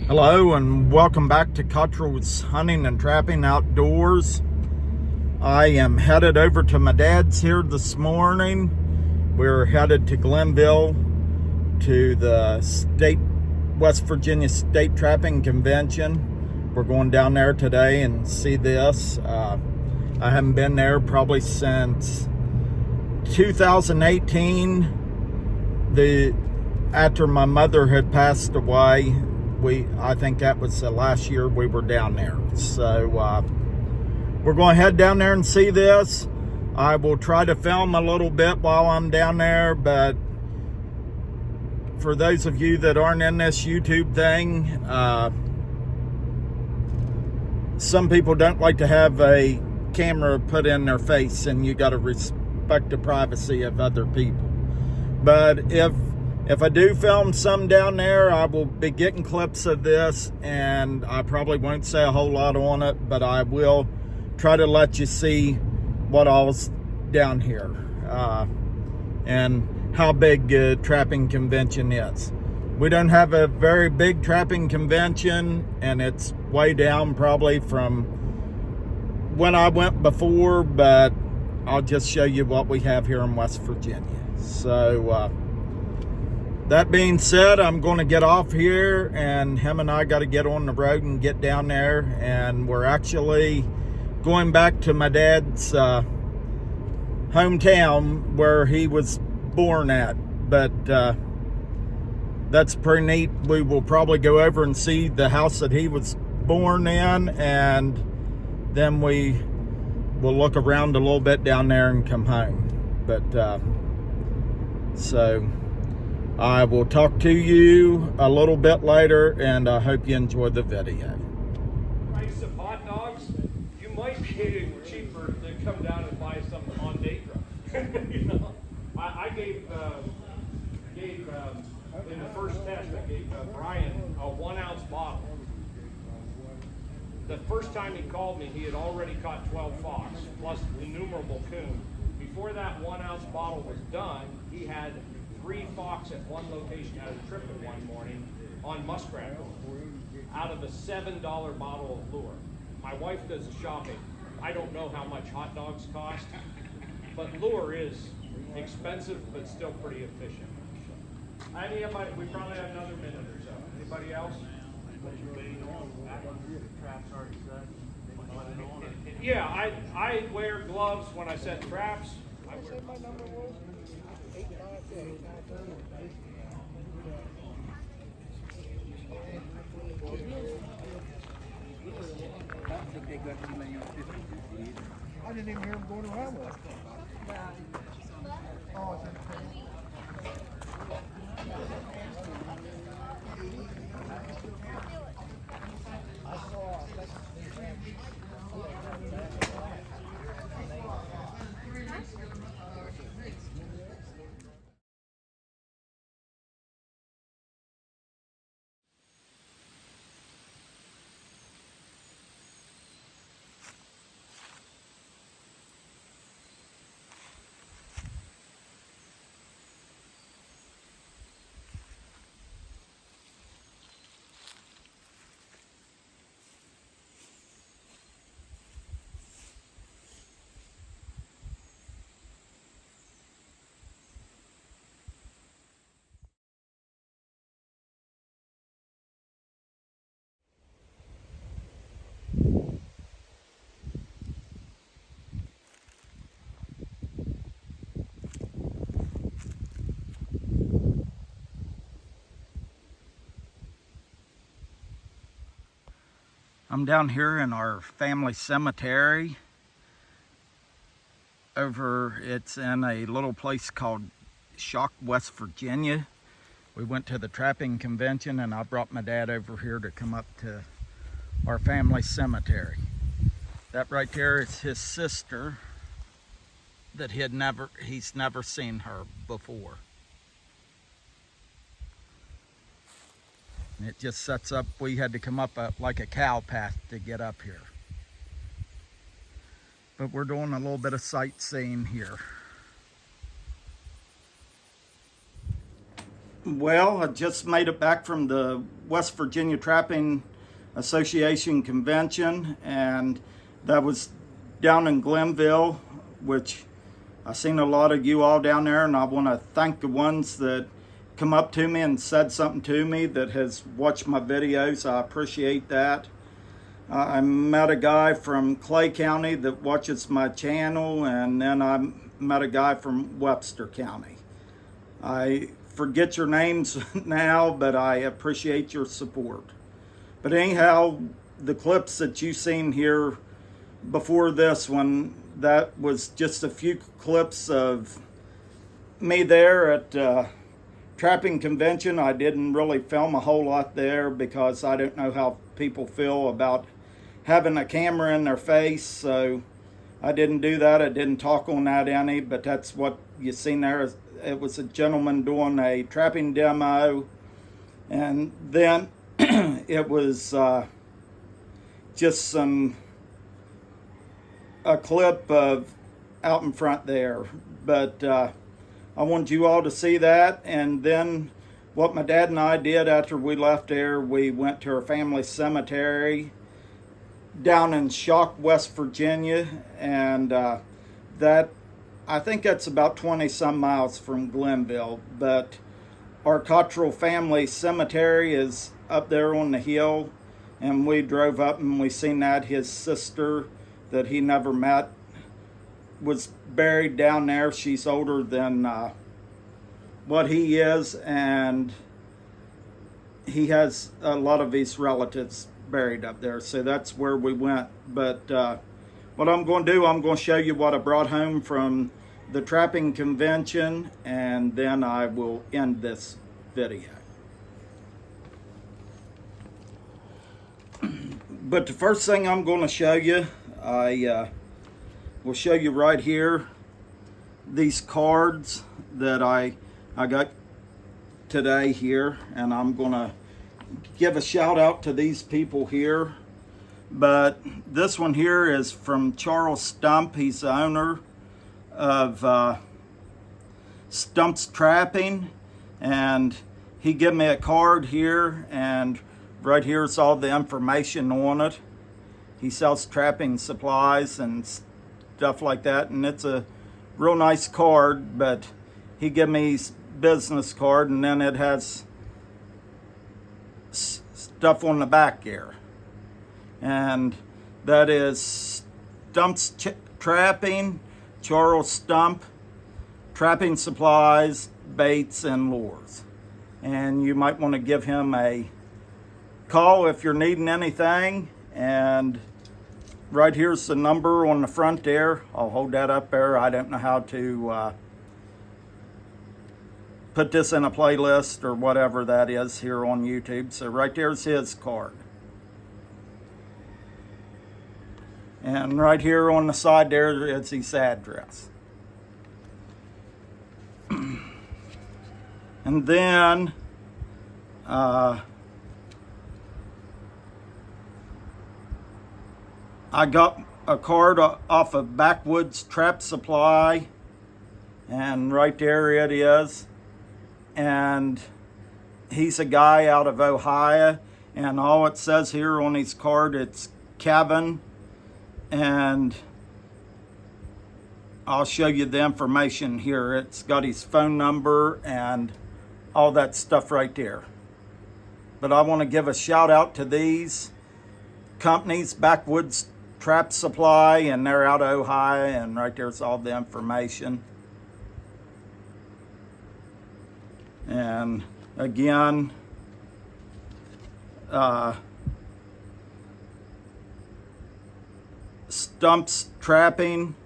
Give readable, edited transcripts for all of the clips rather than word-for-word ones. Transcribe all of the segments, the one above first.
Hello and welcome back to Cottrell's Hunting and Trapping Outdoors. I am headed over to my dad's here this morning. We're headed to Glenville to the West Virginia State Trapping Convention. We're going down there today and see this. I haven't been there probably since 2018. After my mother had passed away, I think that was the last year we were down there. So we're going to head down there and see this. I will try to film a little bit while I'm down there, but for those of you that aren't in this YouTube thing, some people don't like to have a camera put in their face, and you got to respect the privacy of other people. But if I do film some down there, I will be getting clips of this, and I probably won't say a whole lot on it, but I will try to let you see what all's down here and how big a trapping convention is. We don't have a very big trapping convention, and it's way down probably from when I went before, but I'll just show you what we have here in West Virginia. So that being said, I'm going to get off here, and him and I got to get on the road and get down there. And we're actually going back to my dad's hometown where he was born at. But that's pretty neat. We will probably go over and see the house that he was born in, and then we will look around a little bit down there and come home. But so I will talk to you a little bit later, and I hope you enjoy the video. Price of hot dogs, you might be getting cheaper than come down and buy some on Daedra. You know, I gave in the first test, I gave Brian a 1 ounce bottle. The first time he called me, he had already caught 12 fox, plus innumerable coon. Before that 1 ounce bottle was done, he had 3 fox at one location out of tripping one morning on muskrat out of a $7 bottle of lure. My wife does the shopping. I don't know how much hot dogs cost, but lure is expensive but still pretty efficient. Anybody? We probably have another minute or so. Anybody else? Yeah, I wear gloves when I set traps. I wear my number was 858. I didn't even hear him going around with it. Oh, it's I'm down here in our family cemetery. It's in a little place called Shock, West Virginia. We went to the trapping convention, and I brought my dad over here to come up to our family cemetery. That right there is his sister that he's never seen her before. And it just sets up, we had to come up like a cow path to get up here. But we're doing a little bit of sightseeing here. Well, I just made it back from the West Virginia Trapping Association convention, and that was down in Glenville, which I seen a lot of you all down there, and I want to thank the ones that come up to me and said something to me that has watched my videos. I appreciate that. I met a guy from Clay County that watches my channel, and then I met a guy from Webster County. I forget your names now, but I appreciate your support. But anyhow, the clips that you've seen here before this one, that was just a few clips of me there at trapping convention. I didn't really film a whole lot there because I don't know how people feel about having a camera in their face, so I didn't do that. I didn't talk on that any, but that's what you seen there. It was a gentleman doing a trapping demo, and then it was just a clip of out in front there. But I wanted you all to see that. And then what my dad and I did after we left there, we went to our family cemetery down in Shock, West Virginia, and that, I think that's about 20 some miles from Glenville. But our Cottrell family cemetery is up there on the hill, and we drove up and we seen that his sister that he never met was buried down there. She's older than what he is, and he has a lot of his relatives buried up there, so that's where we went. But what I'm going to do, I'm going to show you what I brought home from the trapping convention, and then I will end this video. But the first thing I'm going to show you, I will show you right here these cards that I got today here, and I'm going to give a shout out to these people here. But this one here is from Charles Stump. He's the owner of Stump's Trapping, and he gave me a card here, and right here's all the information on it. He sells trapping supplies and stuff like that, and it's a real nice card. But he gave me his business card, and then it has stuff on the back here, and that is Stump's Trapping, Charles Stump, trapping supplies, baits, and lures. And you might want to give him a call if you're needing anything. And right here's the number on the front there. I'll hold that up there. I don't know how to put this in a playlist or whatever that is here on YouTube. So right there's his card. And right here on the side there is his address. And then I got a card off of Backwoods Trap Supply, and right there it is. And he's a guy out of Ohio, and all it says here on his card, it's Kevin, and I'll show you the information here. It's got his phone number and all that stuff right there. But I want to give a shout out to these companies, Backwoods Trap Supply, and they're out of Ohio, and right there's all the information. And again, Stump's Trapping,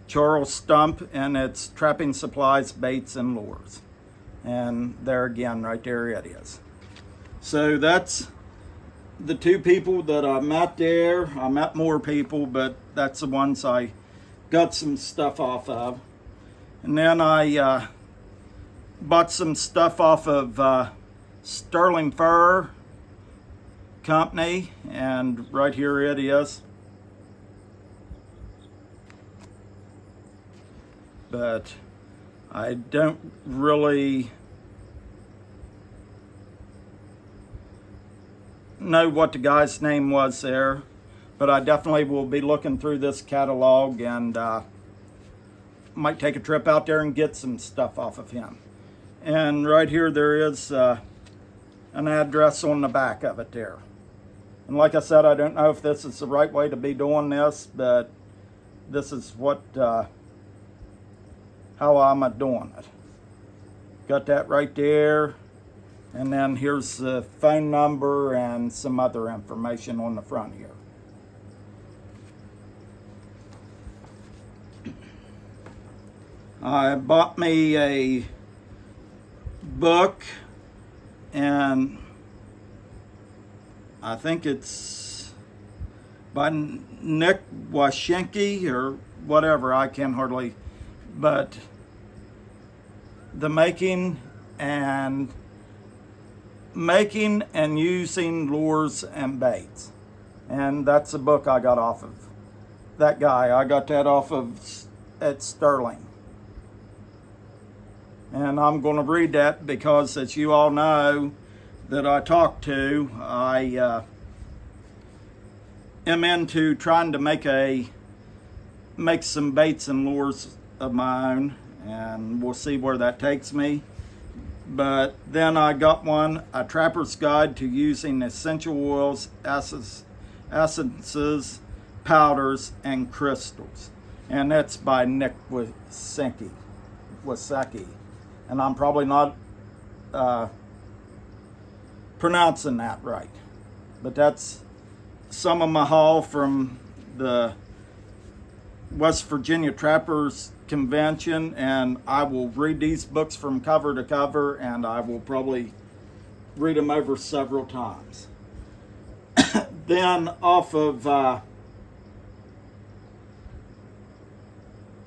Charles Stump, and it's trapping supplies, baits, and lures. And there again, right there it is. So that's the two people that I met there. I met more people, but that's the ones I got some stuff off of. And then I bought some stuff off of Sterling Fur Company, and right here it is. But I don't really know what the guy's name was there, but I definitely will be looking through this catalog and might take a trip out there and get some stuff off of him. And right here there is an address on the back of it there. And like I said, I don't know if this is the right way to be doing this, but this is what how I'm doing it. Got that right there. And then here's the phone number and some other information on the front here. I bought me a book, and I think it's by Nick Washenki or whatever, I can hardly, but the making and using lures and baits. And that's the book I got off of that guy. I got that off of at Sterling. And I'm going to read that because, as you all know that I talked to, I am into trying to make some baits and lures of my own, and we'll see where that takes me. But then I got one, A Trapper's Guide to Using Essential Oils, Essences, Powders, and Crystals. And that's by Nick Wasecki. And I'm probably not pronouncing that right. But that's some of my haul from the West Virginia Trappers Convention, and I will read these books from cover to cover, and I will probably read them over several times. Then off of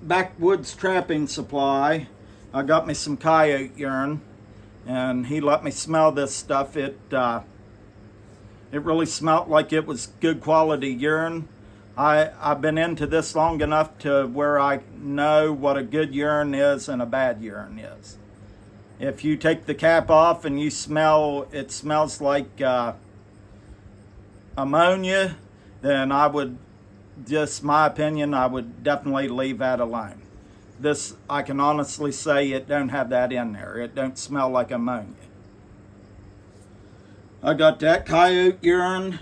Backwoods Trapping Supply, I got me some coyote urine, and he let me smell this stuff. It really smelled like it was good quality urine. I've been into this long enough to where I know what a good urine is and a bad urine is. If you take the cap off and you smell, it smells like ammonia, then I would, just my opinion, I would definitely leave that alone. This, I can honestly say, it don't have that in there. It don't smell like ammonia. I got that coyote urine.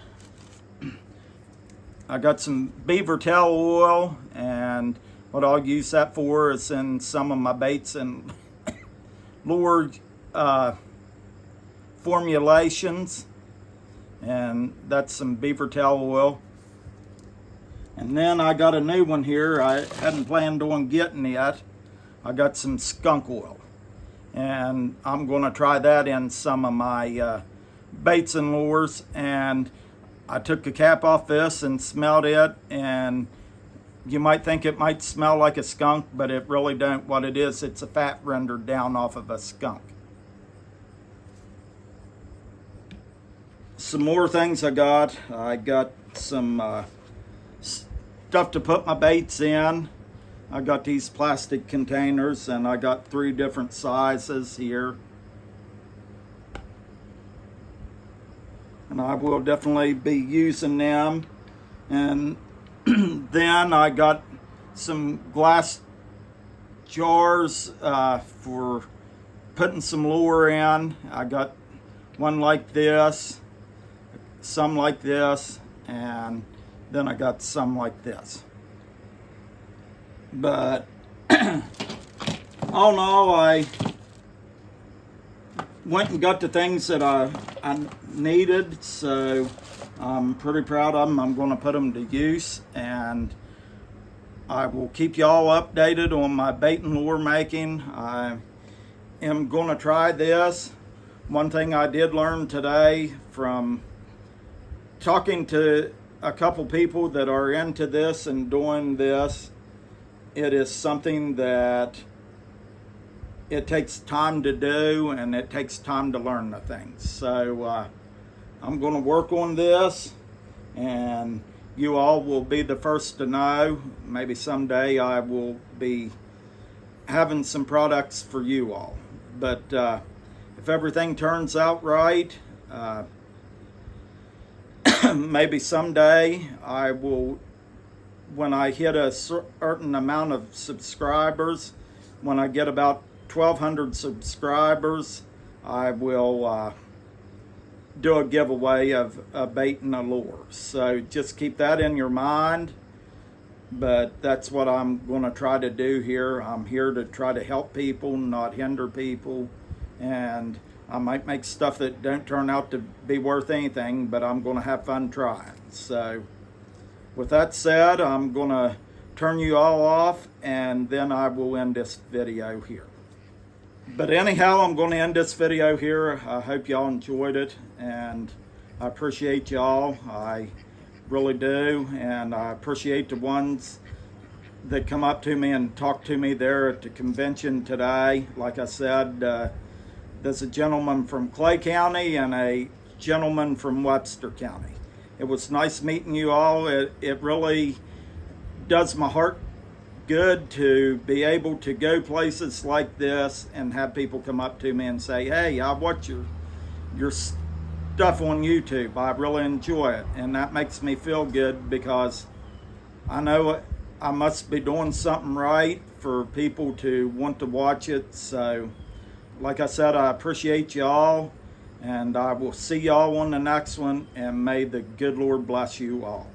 I got some beaver tail oil, and what I'll use that for is in some of my baits and lure formulations, and that's some beaver tail oil. And then I got a new one here I hadn't planned on getting yet. I got some skunk oil, and I'm going to try that in some of my baits and lures. And I took the cap off this and smelled it, and you might think it might smell like a skunk, but it really don't. What it is, it's a fat rendered down off of a skunk. Some more things I got some stuff to put my baits in. I got these plastic containers, and I got 3 different sizes here. And I will definitely be using them. And then I got some glass jars for putting some lure in. I got one like this, some like this, and then I got some like this. But all in all, I went and got the things that I needed, so I'm pretty proud of them. I'm going to put them to use, and I will keep y'all updated on my bait and lure making. I am going to try this. One thing I did learn today from talking to a couple people that are into this and doing this, it is something that it takes time to do, and it takes time to learn the things. So I'm going to work on this, and you all will be the first to know. Maybe someday I will be having some products for you all. But if everything turns out right, maybe someday I will, when I hit a certain amount of subscribers, when I get about 1,200 subscribers, I will do a giveaway of a bait and a lure. So just keep that in your mind. But that's what I'm going to try to do here. I'm here to try to help people, not hinder people. And I might make stuff that don't turn out to be worth anything, but I'm going to have fun trying. So with that said, I'm going to turn you all off, and then I will end this video here. But anyhow, I'm going to end this video here. I hope y'all enjoyed it, and I appreciate y'all. I really do, and I appreciate the ones that come up to me and talk to me there at the convention today. Like I said, there's a gentleman from Clay County and a gentleman from Webster County. It was nice meeting you all. It really does my heart good to be able to go places like this and have people come up to me and say, hey, I watch your stuff on YouTube. I really enjoy it. And that makes me feel good, because I know I must be doing something right for people to want to watch it. So like I said, I appreciate y'all, and I will see y'all on the next one, and may the good Lord bless you all.